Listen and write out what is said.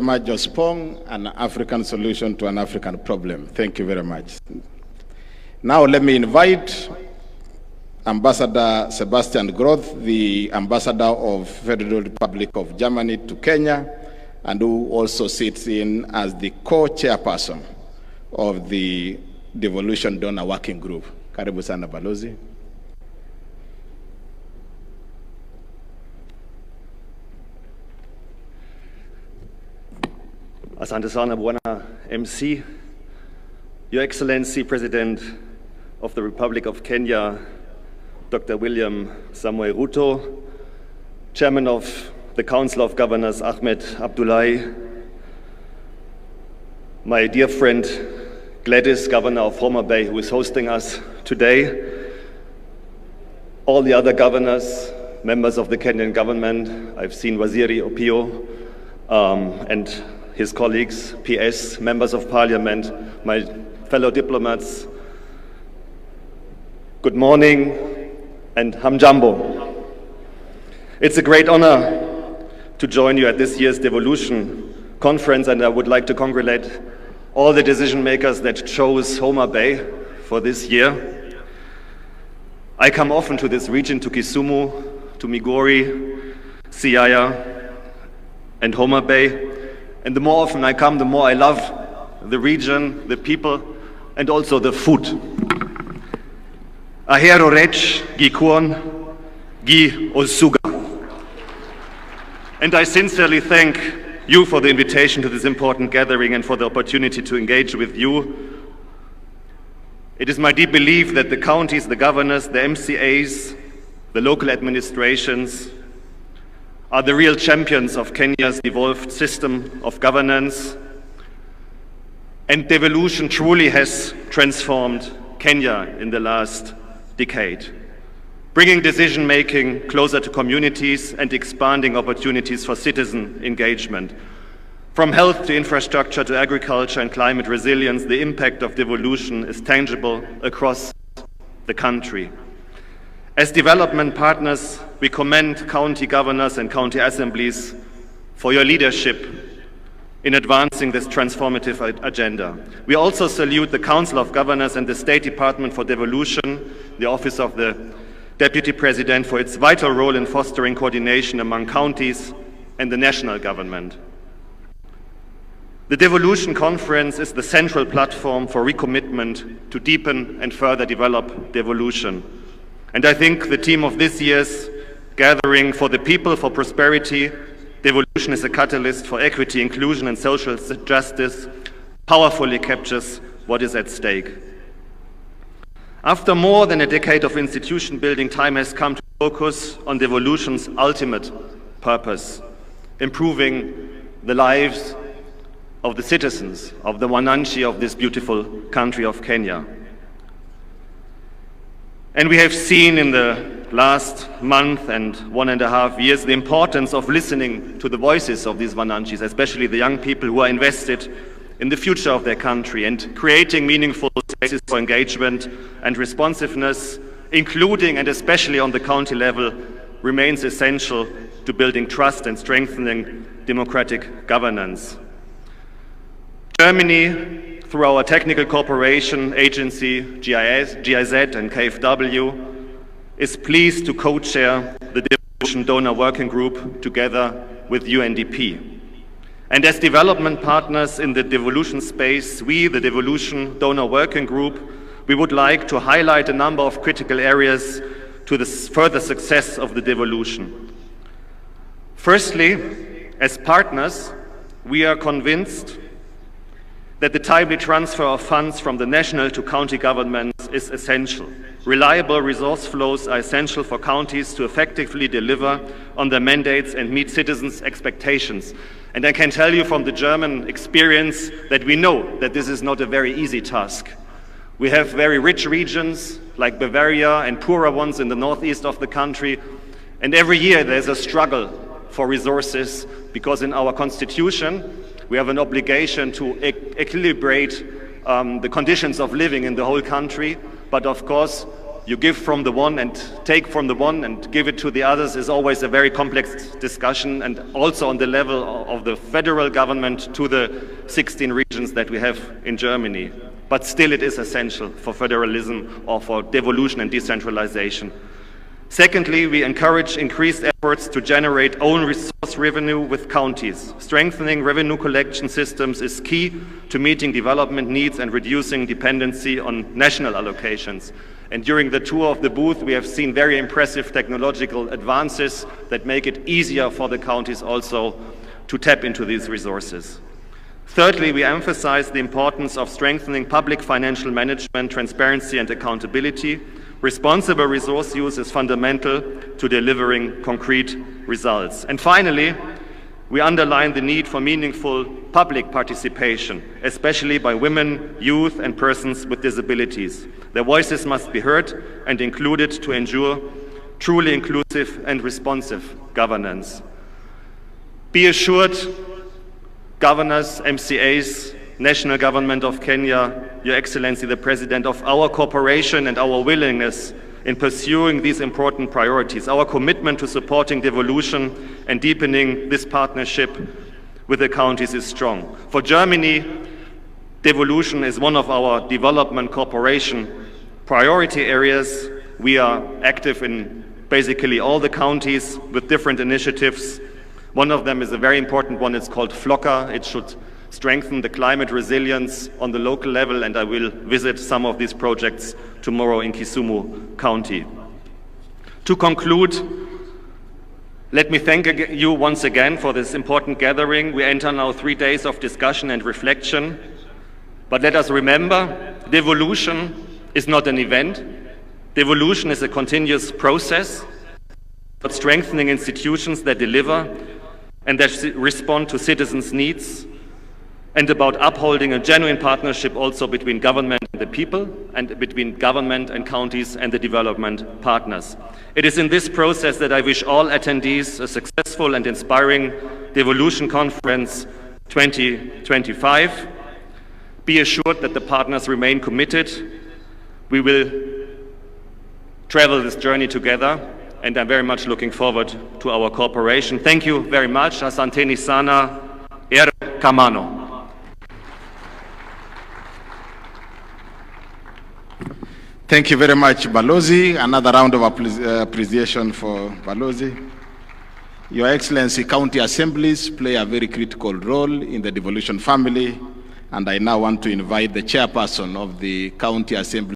much, Jospong, an African solution to an African problem. Thank you very much. Now let me invite Ambassador Sebastian Groth, the Ambassador of Federal Republic of Germany to Kenya, and who also sits in as the co-chairperson of the Devolution Donor Working Group. Karibu sana Balozi. Asante sana Bwana MC, Your Excellency President of the Republic of Kenya, Dr. William Samuel Ruto, Chairman of the Council of Governors Ahmed Abdullahi, my dear friend Gladys, Governor of Homabay, who is hosting us today, all the other governors, members of the Kenyan government. I've seen Waziri Opio and his colleagues, PS, members of parliament, my fellow diplomats. Good morning and hamjambo. It's a great honor to join you at this year's Devolution conference, and I would like to congratulate all the decision makers that chose Homabay for this year. I come often to this region, to Kisumu, to Migori, Siaya, and Homabay. And the more often I come, the more I love the region, the people, and also the food. Ahero rech, gi kuon, gi osuga. And I sincerely thank you for the invitation to this important gathering and for the opportunity to engage with you. It is my deep belief that the counties, the governors, the MCAs, the local administrations are the real champions of Kenya's evolved system of governance. And devolution truly has transformed Kenya in the last decade, bringing decision-making closer to communities and expanding opportunities for citizen engagement. From health to infrastructure to agriculture and climate resilience, the impact of devolution is tangible across the country. As development partners, we commend county governors and county assemblies for your leadership in advancing this transformative agenda. We also salute the Council of Governors and the State Department for Devolution, the Office of the Deputy President, for its vital role in fostering coordination among counties and the national government. The Devolution Conference is the central platform for recommitment to deepen and further develop devolution. And I think the theme of this year's gathering, For the People, for Prosperity, Devolution is a catalyst for equity, inclusion, and social justice, powerfully captures what is at stake. After more than a decade of institution building, time has come to focus on devolution's ultimate purpose, improving the lives of the citizens of the Wananchi of this beautiful country of Kenya. And we have seen in the last month and 1.5 years the importance of listening to the voices of these Wananchis, especially the young people who are invested in the future of their country, and creating meaningful spaces for engagement and responsiveness, including and especially on the county level, remains essential to building trust and strengthening democratic governance. Germany, through our technical cooperation agency, GIZ and KfW, is pleased to co-chair the Devolution Donor Working Group together with UNDP. And as development partners in the devolution space, we, the Devolution Donor Working Group, we would like to highlight a number of critical areas to the further success of the devolution. Firstly, as partners, we are convinced that the timely transfer of funds from the national to county governments is essential. Reliable resource flows are essential for counties to effectively deliver on their mandates and meet citizens' expectations. And I can tell you from the German experience that we know that this is not a very easy task. We have very rich regions like Bavaria and poorer ones in the northeast of the country. And every year there's a struggle for resources because in our constitution, we have an obligation to equilibrate the conditions of living in the whole country, but of course, you give from the one and take from the one and give it to the others is always a very complex discussion, and also on the level of the federal government to the 16 regions that we have in Germany. But still it is essential for federalism or for devolution and decentralization. Secondly, we encourage increased efforts to generate own resource revenue with counties. Strengthening revenue collection systems is key to meeting development needs and reducing dependency on national allocations. And during the tour of the booth, we have seen very impressive technological advances that make it easier for the counties also to tap into these resources. Thirdly, we emphasize the importance of strengthening public financial management, transparency and accountability. Responsible resource use is fundamental to delivering concrete results. And finally, we underline the need for meaningful public participation, especially by women, youth and persons with disabilities. Their voices must be heard and included to ensure truly inclusive and responsive governance. Be assured, governors, MCAs, National Government of Kenya, Your Excellency the President, of our cooperation and our willingness in pursuing these important priorities. Our commitment to supporting devolution and deepening this partnership with the counties is strong. For Germany, devolution is one of our development cooperation priority areas. We are active in basically all the counties with different initiatives. One of them is a very important one. It's called FLOCA. It should strengthen the climate resilience on the local level, and I will visit some of these projects tomorrow in Kisumu County. To conclude, let me thank you once again for this important gathering. We enter now 3 days of discussion and reflection, but let us remember, devolution is not an event. Devolution is a continuous process, but strengthening institutions that deliver and that respond to citizens' needs, and about upholding a genuine partnership also between government and the people, and between government and counties and the development partners. It is in this process that I wish all attendees a successful and inspiring Devolution Conference 2025. Be assured that the partners remain committed. We will travel this journey together, and I'm very much looking forward to our cooperation. Thank you very much. Asanteni sana. Kamano. Thank you very much, Balozi. Another round of appreciation for Balozi. Your Excellency, county assemblies play a very critical role in the devolution family, and I now want to invite the chairperson of the county assembly